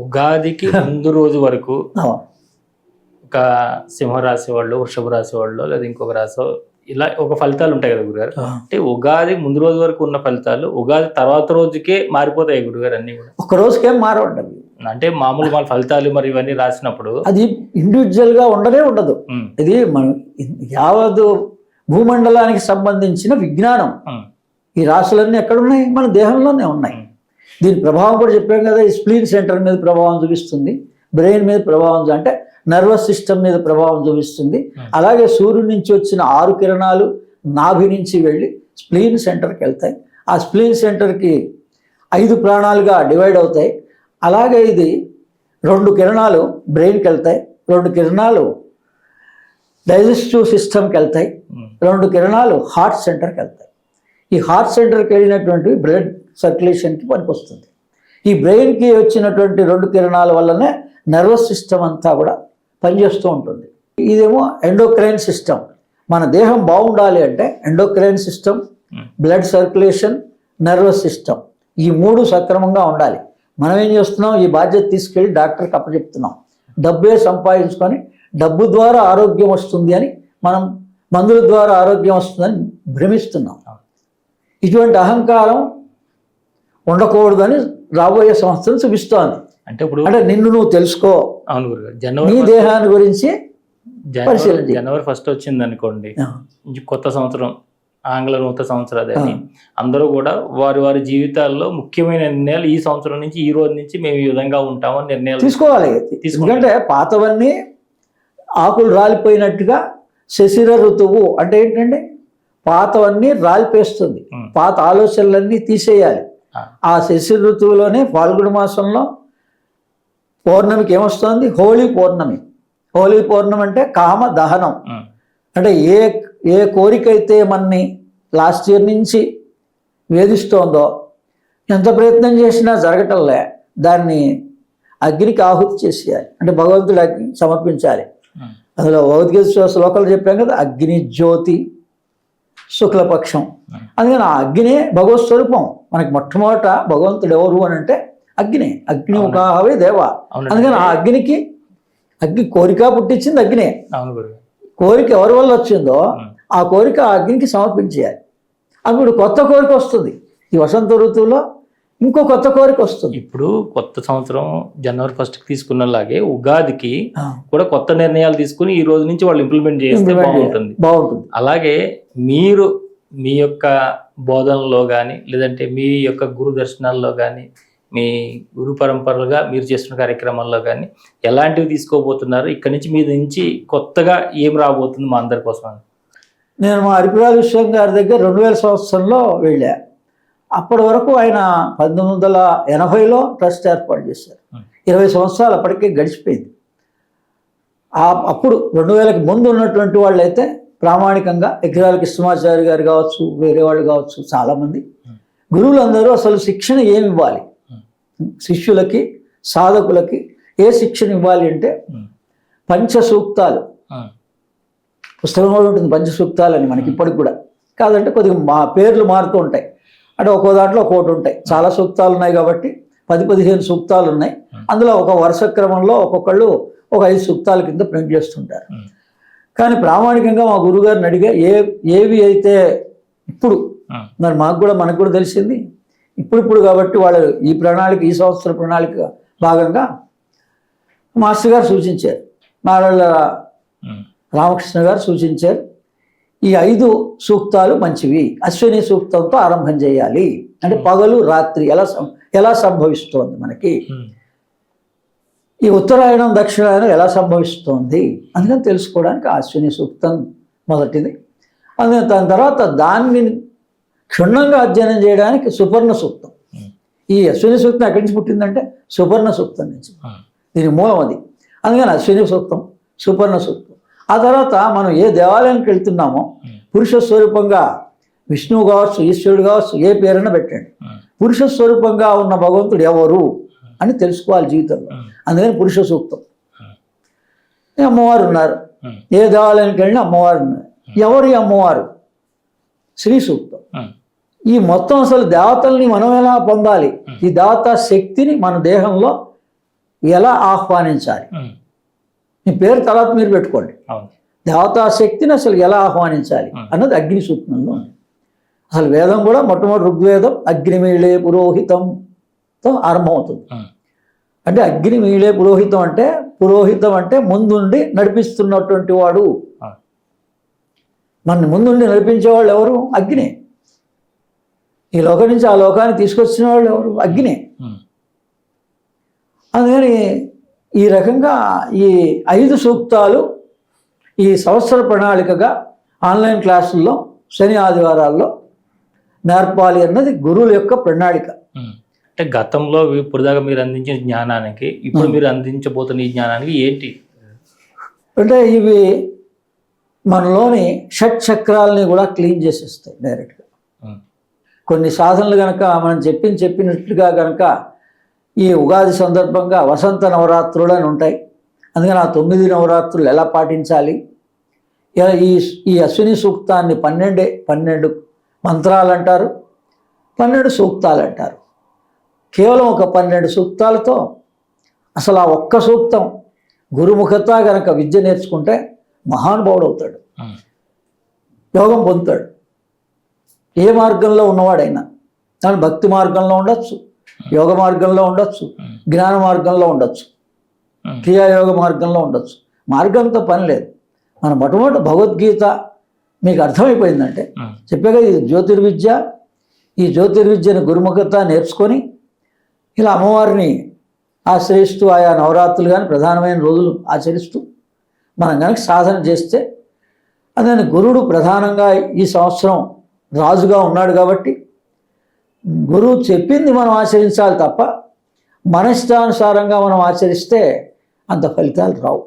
ఉగాదికి ముందు రోజు వరకు అవును. ఒక సింహరాశి వాళ్ళు, వృషభ రాశి వాళ్ళు, లేదా ఇంకొక రాశి ఇలా ఒక ఫలితాలు ఉంటాయి కదా గురుగారు. అంటే ఉగాది ముందు రోజు వరకు ఉన్న ఫలితాలు ఉగాది తర్వాత రోజుకే మారిపోతాయి గురుగారు అన్ని కూడా. ఒక రోజుకేం మారవండి. అంటే మామూలు మన ఫలితాలు మరి ఇవన్నీ రాసినప్పుడు అది ఇండివిజువల్ గా ఉండదు. ఇది మనం యావత్ భూమండలానికి సంబంధించిన విజ్ఞానం. ఈ రాశులన్నీ ఎక్కడున్నాయి? మన దేహంలోనే ఉన్నాయి. దీని ప్రభావం కూడా చెప్పాం కదా. ఈ స్ప్లీన్ సెంటర్ మీద ప్రభావం చూపిస్తుంది, బ్రెయిన్ మీద ప్రభావం, అంటే నర్వస్ సిస్టమ్ మీద ప్రభావం చూపిస్తుంది. అలాగే సూర్యుడి నుంచి వచ్చిన 6 కిరణాలు నాభి నుంచి వెళ్ళి స్ప్లీన్ సెంటర్కి వెళ్తాయి. ఆ స్ప్లీన్ సెంటర్కి 5 ప్రాణాలుగా డివైడ్ అవుతాయి. అలాగే ఇది 2 కిరణాలు బ్రెయిన్కి వెళ్తాయి, 2 కిరణాలు డైజెస్టివ్ సిస్టమ్కి వెళ్తాయి, 2 కిరణాలు హార్ట్ సెంటర్కి వెళ్తాయి. ఈ హార్ట్ సెంటర్కి వెళ్ళినటువంటి బ్లడ్ సర్క్యులేషన్కి పనికొస్తుంది. ఈ బ్రెయిన్కి వచ్చినటువంటి 2 కిరణాల వల్లనే నర్వస్ సిస్టమ్ అంతా కూడా పనిచేస్తూ ఉంటుంది. ఇదేమో ఎండోక్రైన్ సిస్టమ్. మన దేహం బాగుండాలి అంటే endocrine system, blood circulation, nervous system, ఈ 3 సక్రమంగా ఉండాలి. మనం ఏం చేస్తున్నాం? ఈ బాధ్యత తీసుకెళ్ళి డాక్టర్కి అప్పచెప్తున్నాం. డబ్బే సంపాదించుకొని డబ్బు ద్వారా ఆరోగ్యం వస్తుంది అని, మనం మందుల ద్వారా ఆరోగ్యం వస్తుందని భ్రమిస్తున్నాం. ఇటువంటి అహంకారం ఉండకూడదని రాబోయే సంవత్సరం చూపిస్తోంది. అంటే ఇప్పుడు నిన్ను నువ్వు తెలుసుకో. అవును గురుగారు. నీ జనవరి దేహాన్ని గురించి పరిశీలించి. జనవరి 1 వచ్చింది అనుకోండి, కొత్త సంవత్సరం, ఆంగ్ల నూతన సంవత్సరాన్ని అందరూ కూడా వారి వారి జీవితాల్లో ముఖ్యమైన నిర్ణయాలు ఈ సంవత్సరం నుంచి, ఈ రోజు నుంచి మేము ఈ విధంగా ఉంటామని నిర్ణయాలు తీసుకోవాలి. ఎందుకంటే పాతవన్నీ ఆకులు రాలిపోయినట్టుగా శశిర ఋతువు అంటే ఏంటంటే పాతవన్నీ రాలిపేస్తుంది. పాత ఆలోచనలన్నీ తీసేయాలి. ఆ శశిర ఋతువులోనే ఫాల్గుణ మాసంలో పౌర్ణమికి ఏమొస్తుంది? హోలీ పౌర్ణమి. హోలీ పౌర్ణమి అంటే కామ దహనం. అంటే ఏ కోరిక అయితే మనని లాస్ట్ ఇయర్ నుంచి వేధిస్తోందో, ఎంత ప్రయత్నం చేసినా జరగటంలే, దాన్ని అగ్నికి ఆహుతి చేసేయాలి. అంటే భగవంతుడి అగ్ని సమర్పించాలి. అందులో భగవద్గీత శ్లోకాలు చెప్పాం కదా, అగ్ని జ్యోతి శుక్లపక్షం. అందుకని ఆ అగ్నే భగవత్ స్వరూపం. మనకి మొట్టమొదట భగవంతుడు ఎవరు అని అంటే అగ్నే. అగ్ని ఉకాహవే దేవ. అందుకని ఆ అగ్ని కోరిక పుట్టించింది అగ్నే. కోరిక ఎవరి వల్ల వచ్చిందో ఆ కోరిక ఆ అగ్నికి సమర్పించేయాలి. అప్పుడు కొత్త కోరిక వస్తుంది. ఈ వసంత ఋతువులో ఇంకో కొత్త కోరిక వస్తుంది. ఇప్పుడు కొత్త సంవత్సరం జనవరి 1కి తీసుకున్నలాగే ఉగాదికి కూడా కొత్త నిర్ణయాలు తీసుకుని ఈ రోజు నుంచి వాళ్ళు ఇంప్లిమెంట్ చేస్తే బాగుంటుంది. అలాగే మీరు మీ యొక్క బోధనలో కానీ, లేదంటే మీ యొక్క గురు దర్శనాల్లో కానీ, మీ గురు పరంపరలుగా మీరు చేస్తున్న కార్యక్రమాల్లో కానీ ఎలాంటివి తీసుకోబోతున్నారు? ఇక్కడి నుంచి మీ నుంచి కొత్తగా ఏం రాబోతుంది మా అందరి కోసం? నేను మా అరిపిరాల విశ్వం గారి దగ్గర 2000 సంవత్సరంలో వెళ్ళా. అప్పటి వరకు ఆయన 1980లో ట్రస్ట్ ఏర్పాటు చేశారు. 20 సంవత్సరాలు అప్పటికే గడిచిపోయింది. అప్పుడు 2000కి ముందు ఉన్నటువంటి వాళ్ళు అయితే ప్రామాణికంగా ఎగ్రాల కృష్ణమాచారి గారు కావచ్చు, వేరే వాళ్ళు కావచ్చు, చాలామంది గురువులందరూ అసలు శిక్షణ ఏమి ఇవ్వాలి, శిష్యులకి సాధకులకి ఏ శిక్షణ ఇవ్వాలి అంటే పంచసూక్తాలు. పుస్తకం కూడా ఉంటుంది పంచసూక్తాలు అని మనకి ఇప్పటికి కూడా. కాదంటే కొద్దిగా పేర్లు మారుతూ ఉంటాయి. అంటే ఒక్కో దాంట్లో ఒక్కోటి ఉంటాయి. చాలా సూక్తాలు ఉన్నాయి కాబట్టి 10-15 సూక్తాలు ఉన్నాయి. అందులో ఒక వరుస క్రమంలో ఒక్కొక్కళ్ళు ఒక 5 సూక్తాల కింద ప్రింట్ చేస్తుంటారు. కానీ ప్రామాణికంగా మా గురుగారిని అడిగా ఏవి అయితే ఇప్పుడు మరి మనకు కూడా తెలిసింది ఇప్పుడు కాబట్టి వాళ్ళు ఈ ప్రణాళిక, ఈ సంవత్సర ప్రణాళిక భాగంగా మాస్టర్ గారు సూచించారు, నారాయణ రామకృష్ణ గారు సూచించారు. ఈ 5 సూక్తాలు మంచివి. అశ్విని సూక్తంతో ఆరంభం చేయాలి. అంటే పగలు రాత్రి ఎలా సంభవిస్తోంది మనకి, ఈ ఉత్తరాయణం దక్షిణాయనం ఎలా సంభవిస్తోంది అందుకని తెలుసుకోవడానికి అశ్విని సూక్తం మొదటిది. అందుకని దాని తర్వాత దాన్ని క్షుణ్ణంగా అధ్యయనం చేయడానికి సుపర్ణ సూక్తం. ఈ అశ్విని సూక్తం ఎక్కడి నుంచి పుట్టిందంటే సుపర్ణ సూక్తం నుంచి, దీని మూలం అది. అందుకని అశ్విని సూక్తం, సుపర్ణ సూక్తం. ఆ తర్వాత మనం ఏ దేవాలయానికి వెళ్తున్నామో పురుష స్వరూపంగా విష్ణువు కావచ్చు, ఈశ్వరుడు కావచ్చు, ఏ పేరైనా పెట్టండి, పురుష స్వరూపంగా ఉన్న భగవంతుడు ఎవరు అని తెలుసుకోవాలి జీవితంలో. అందుకని పురుష సూక్తం. అమ్మవారు ఉన్నారు, ఏ దేవాలయానికి వెళ్ళినా అమ్మవారు ఉన్నారు. ఎవరు ఈ అమ్మవారు? శ్రీ సూక్తం. ఈ మొత్తం అసలు దేవతల్ని మనం ఎలా పొందాలి, ఈ దేవతా శక్తిని మన దేహంలో ఎలా ఆహ్వానించాలి, ఉమ్, మీ పేరు తర్వాత మీరు పెట్టుకోండి, అవును. దేవతా శక్తిని అసలు ఎలా ఆహ్వానించాలి అన్నది అగ్ని సూత్రంలో ఉంది. అసలు వేదం కూడా మొట్టమొదటి ఋగ్వేదం అగ్నిమీళే పురోహితంతో ఆరంభమవుతుంది. ఉమ్, అంటే అగ్నిమీళే పురోహితం అంటే ముందుండి నడిపిస్తున్నటువంటి వాడు. ఆ. మన ముందుండి నడిపించేవాళ్ళు ఎవరు? అగ్నే. ఈ లోకం నుంచి ఆ లోకాన్ని తీసుకొచ్చిన వాళ్ళు ఎవరు? అగ్నే. ఉమ్, అందుకని ఈ రకంగా ఈ 5 సూక్తాలు ఈ సంవత్సర ప్రణాళికగా ఆన్లైన్ క్లాసుల్లో శని ఆదివారాల్లో నేర్పాలి అన్నది గురువుల యొక్క ప్రణాళిక. ఉమ్. అంటే గతంలో ఇప్పుడు దాకా మీరు అందించిన జ్ఞానానికి ఇప్పుడు మీరు అందించబోతున్న ఈ జ్ఞానానికి ఏంటి? అంటే ఇవి మనలోని షట్ చక్రాలని కూడా క్లీన్ చేసేస్తాయి డైరెక్ట్గా. ఉమ్, కొన్ని సాధనలు కనుక మనం చెప్పినట్లుగా కనుక ఈ ఉగాది సందర్భంగా వసంత నవరాత్రులు అని ఉంటాయి. అందుకని ఆ 9 నవరాత్రులు ఎలా పాటించాలి, ఈ అశ్విని సూక్తాన్ని 12 మంత్రాలు అంటారు, 12 సూక్తాలు అంటారు. కేవలం ఒక 12 సూక్తాలతో అసలు ఆ ఒక్క సూక్తం గురుముఖత గనక విద్య నేర్చుకుంటే మహానుభావుడు అవుతాడు, ఉమ్, యోగం పొందుతాడు. ఏ మార్గంలో ఉన్నవాడైనా, కానీ భక్తి మార్గంలో ఉండొచ్చు, యోగ మార్గంలో ఉండొచ్చు, జ్ఞాన మార్గంలో ఉండొచ్చు, క్రియాయోగ మార్గంలో ఉండొచ్చు. మార్గంతో పని లేదు. మన మొట్టమొదటి భగవద్గీత మీకు అర్థమైపోయిందంటే చెప్పాక ఇది జ్యోతిర్విద్య. ఈ జ్యోతిర్విద్యను గురుముఖత నేర్చుకొని ఇలా అమ్మవారిని ఆశ్రయిస్తూ ఆయా నవరాత్రులు కానీ ప్రధానమైన రోజులు ఆచరిస్తూ మనం కనుక సాధన చేస్తే, అదే గురుడు ప్రధానంగా ఈ సంవత్సరం రాజుగా ఉన్నాడు కాబట్టి గురువు చెప్పింది మనం ఆచరించాలి తప్ప మన ఇష్టానుసారంగా మనం ఆచరిస్తే అంత ఫలితాలు రావు.